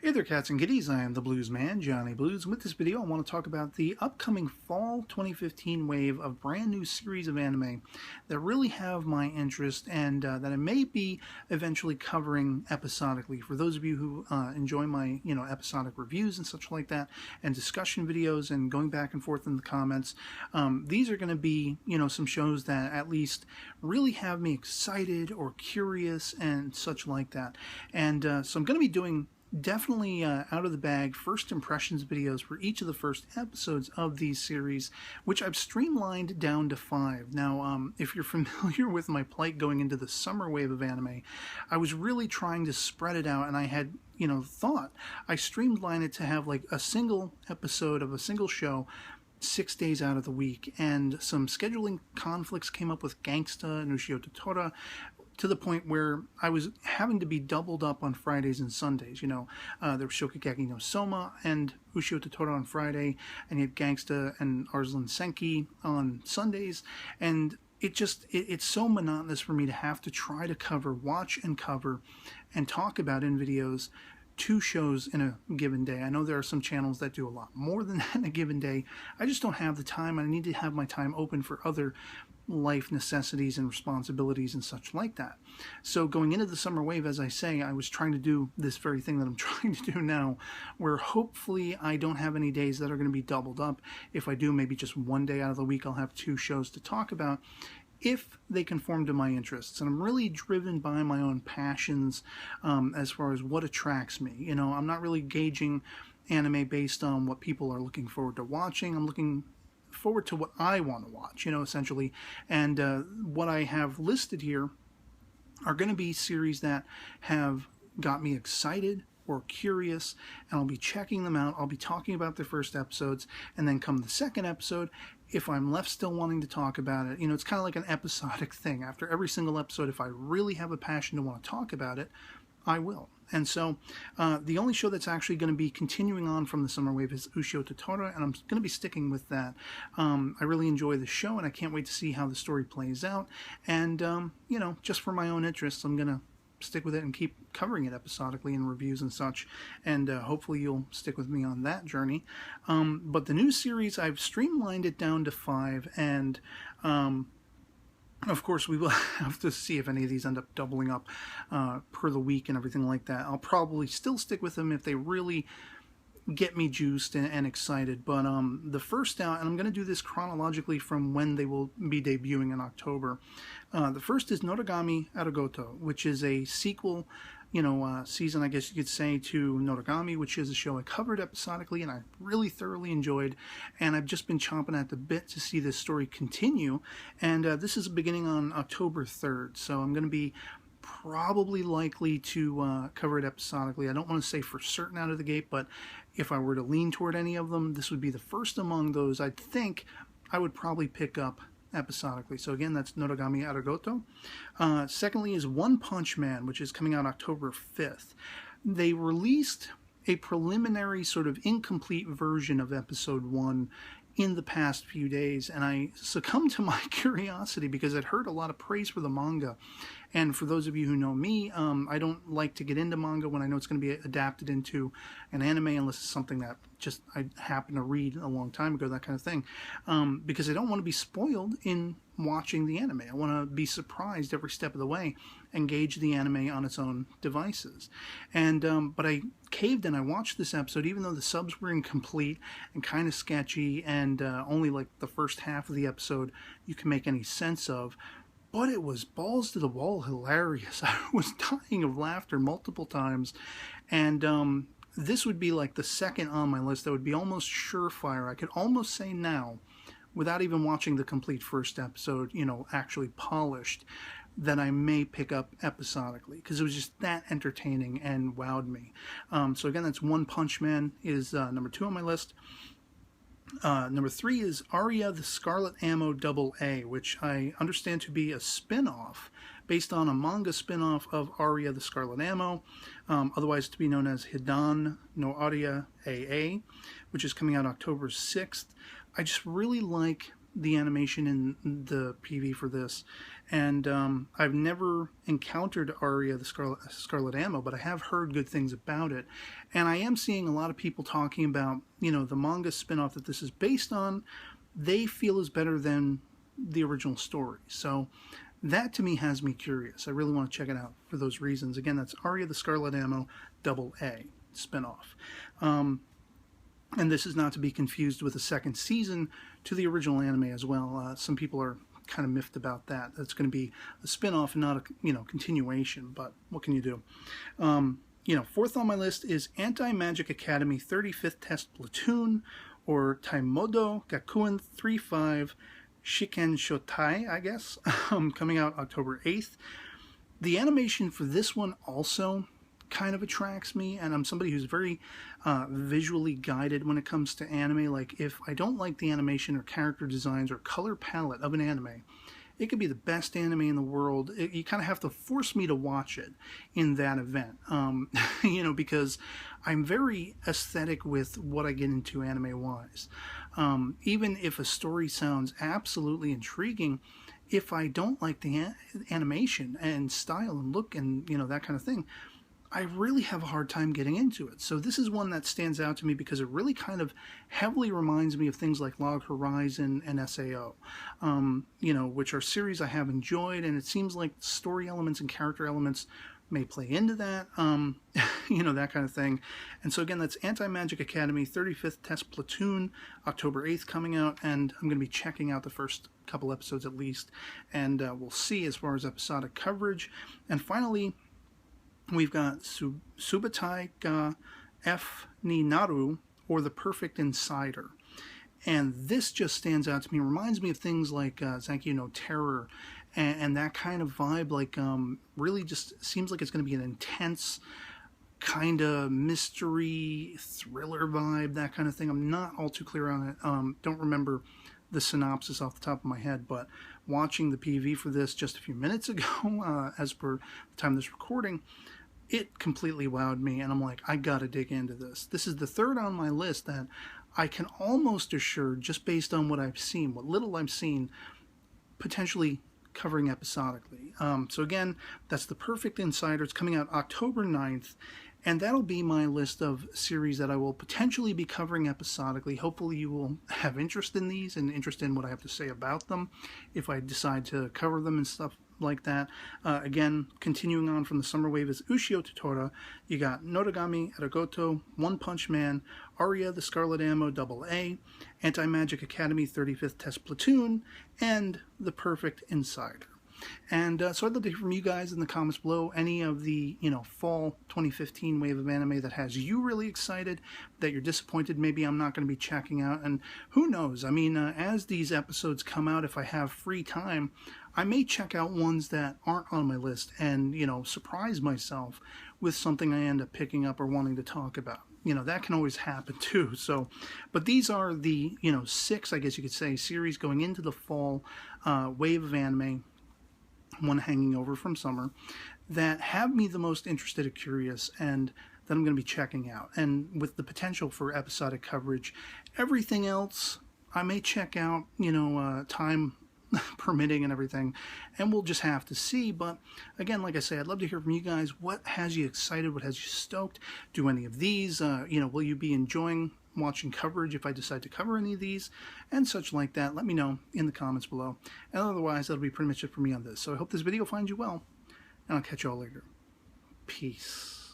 Hey there, cats and kitties. I am the Blues Man, Johnny Blues. And with this video, I want to talk about the upcoming fall 2015 wave of brand new series of anime that really have my interest and that I may be eventually covering episodically. For those of you who enjoy my, episodic reviews and such like that, and discussion videos and going back and forth in the comments, these are going to be, some shows that at least really have me excited or curious and such like that. And so I'm going to be doing definitely out of the bag first impressions videos for each of the first episodes of these series, which I've streamlined down to 5. Now, if you're familiar with my plight going into the summer wave of anime, I was really trying to spread it out, and I had, thought I streamlined it to have like a single episode of a single show 6 days out of the week, and some scheduling conflicts came up with Gangsta and Ushio to Tora, to the point where I was having to be doubled up on Fridays and Sundays. There was Shokugeki no Soma and Ushio to Tora on Friday, and you had Gangsta and Arslan Senki on Sundays, and it's so monotonous for me to have to try to watch and cover, and talk about in videos 2 shows in a given day. I know there are some channels that do a lot more than that in a given day. I just don't have the time. I need to have my time open for other life necessities and responsibilities and such like that. So going into the summer wave, as I say, I was trying to do this very thing that I'm trying to do now, where hopefully I don't have any days that are going to be doubled up. If I do, maybe just one day out of the week I'll have 2 shows to talk about, if they conform to my interests. And I'm really driven by my own passions as far as what attracts me. I'm not really gauging anime based on what people are looking forward to watching. I'm looking forward to what I want to watch, essentially. And what I have listed here are going to be series that have got me excited or curious, and I'll be checking them out. I'll be talking about the first episodes, and then come the second episode, if I'm left still wanting to talk about it, it's kind of like an episodic thing. After every single episode, if I really have a passion to want to talk about it, I will. And so the only show that's actually going to be continuing on from the summer wave is Ushio to Tora, and I'm going to be sticking with that. I really enjoy the show, and I can't wait to see how the story plays out. And, just for my own interests, I'm going to stick with it and keep covering it episodically in reviews and such, and hopefully you'll stick with me on that journey. But the new series, I've streamlined it down to 5, and of course, we will have to see if any of these end up doubling up per the week and everything like that. I'll probably still stick with them if they really get me juiced and excited. But the first out, and I'm going to do this chronologically from when they will be debuting in October. The first is Noragami Aragoto, which is a sequel, season, I guess you could say, to Noragami, which is a show I covered episodically and I really thoroughly enjoyed, and I've just been chomping at the bit to see this story continue. And this is beginning on October 3rd, so I'm going to be probably likely to cover it episodically. I don't want to say for certain out of the gate, but if I were to lean toward any of them, this would be the first among those I think I would probably pick up episodically. So again, that's Noragami Aragoto. Secondly is One Punch Man, which is coming out October 5th. They released a preliminary sort of incomplete version of episode 1 in the past few days, and I succumbed to my curiosity because I'd heard a lot of praise for the manga. And for those of you who know me, I don't like to get into manga when I know it's going to be adapted into an anime, unless it's something that just I happen to read a long time ago, that kind of thing, because I don't want to be spoiled in watching the anime. I want to be surprised every step of the way and gauge the anime on its own devices. And but I caved and I watched this episode, even though the subs were incomplete and kind of sketchy, and only like the first half of the episode you can make any sense of. But it was balls to the wall hilarious. I was dying of laughter multiple times. And this would be like the second on my list that would be almost surefire. I could almost say now, without even watching the complete first episode, actually polished, that I may pick up episodically, because it was just that entertaining and wowed me. So again, that's One Punch Man is number 2 on my list. Number 3 is Aria, the Scarlet Ammo AA, which I understand to be a spin-off based on a manga spin-off of Aria, the Scarlet Ammo, otherwise to be known as Hidan no Aria AA, which is coming out October 6th. I just really like the animation in the PV for this, and I've never encountered Aria, the Scarlet Ammo, but I have heard good things about it, and I am seeing a lot of people talking about, you know, the manga spinoff that this is based on. They feel is better than the original story, so that to me has me curious. I really want to check it out for those reasons. Again, that's Aria, the Scarlet Ammo AA spinoff. And this is not to be confused with a second season to the original anime as well. Some people are kind of miffed about that. That's going to be a spin-off and not a, you know, continuation, but what can you do? You know, fourth on my list is AntiMagic Academy 35th Test Platoon, or Taimodo Gakuen 35 Shiken Shotai, I guess, coming out October 8th. The animation for this one also kind of attracts me, and I'm somebody who's very visually guided when it comes to anime. Like, if I don't like the animation or character designs or color palette of an anime, it could be the best anime in the world. You kind of have to force me to watch it in that event, you know, because I'm very aesthetic with what I get into anime-wise. Even if a story sounds absolutely intriguing, if I don't like the animation and style and look and, you know, that kind of thing, I really have a hard time getting into it. So this is one that stands out to me because it really kind of heavily reminds me of things like Log Horizon and SAO, you know, which are series I have enjoyed, and it seems like story elements and character elements may play into that, you know, that kind of thing. And so again, that's AntiMagic Academy 35th Test Platoon, October 8th coming out, and I'm going to be checking out the first couple episodes at least, and we'll see as far as episodic coverage. And finally, we've got Subatai ga F ni Naru, or The Perfect Insider. And this just stands out to me, reminds me of things like Zankyo no Terror, and that kind of vibe, like really just seems like it's going to be an intense kind of mystery thriller vibe, that kind of thing. I'm not all too clear on it. Don't remember the synopsis off the top of my head, but watching the PV for this just a few minutes ago, as per the time of this recording, it completely wowed me, and I'm like, I gotta dig into this. This is the third on my list that I can almost assure, just based on what I've seen, what little I've seen, potentially covering episodically. So again, that's The Perfect Insider. It's coming out October 9th, and that'll be my list of series that I will potentially be covering episodically. Hopefully you will have interest in these and interest in what I have to say about them if I decide to cover them and stuff like that. Again, continuing on from the summer wave is Ushio to Tora. You got Noragami Aragoto, One Punch Man, Aria, the Scarlet Ammo AA, AntiMagic Academy 35th Test Platoon, and The Perfect Insider. And so I'd love to hear from you guys in the comments below, any of the, you know, fall 2015 wave of anime that has you really excited, that you're disappointed maybe I'm not going to be checking out. And who knows, I mean, as these episodes come out, if I have free time, I may check out ones that aren't on my list and, you know, surprise myself with something I end up picking up or wanting to talk about. You know, that can always happen too. So, but these are the, you know, 6, I guess you could say, series going into the fall wave of anime, one hanging over from summer, that have me the most interested or curious, and that I'm going to be checking out. And with the potential for episodic coverage, everything else I may check out, you know, time permitting and everything, and we'll just have to see. But again, like I say, I'd love to hear from you guys. What has you excited? What has you stoked? Do any of these, you know, will you be enjoying watching coverage if I decide to cover any of these and such like that? Let me know in the comments below. And otherwise, that'll be pretty much it for me on this. So I hope this video finds you well, and I'll catch you all later. Peace.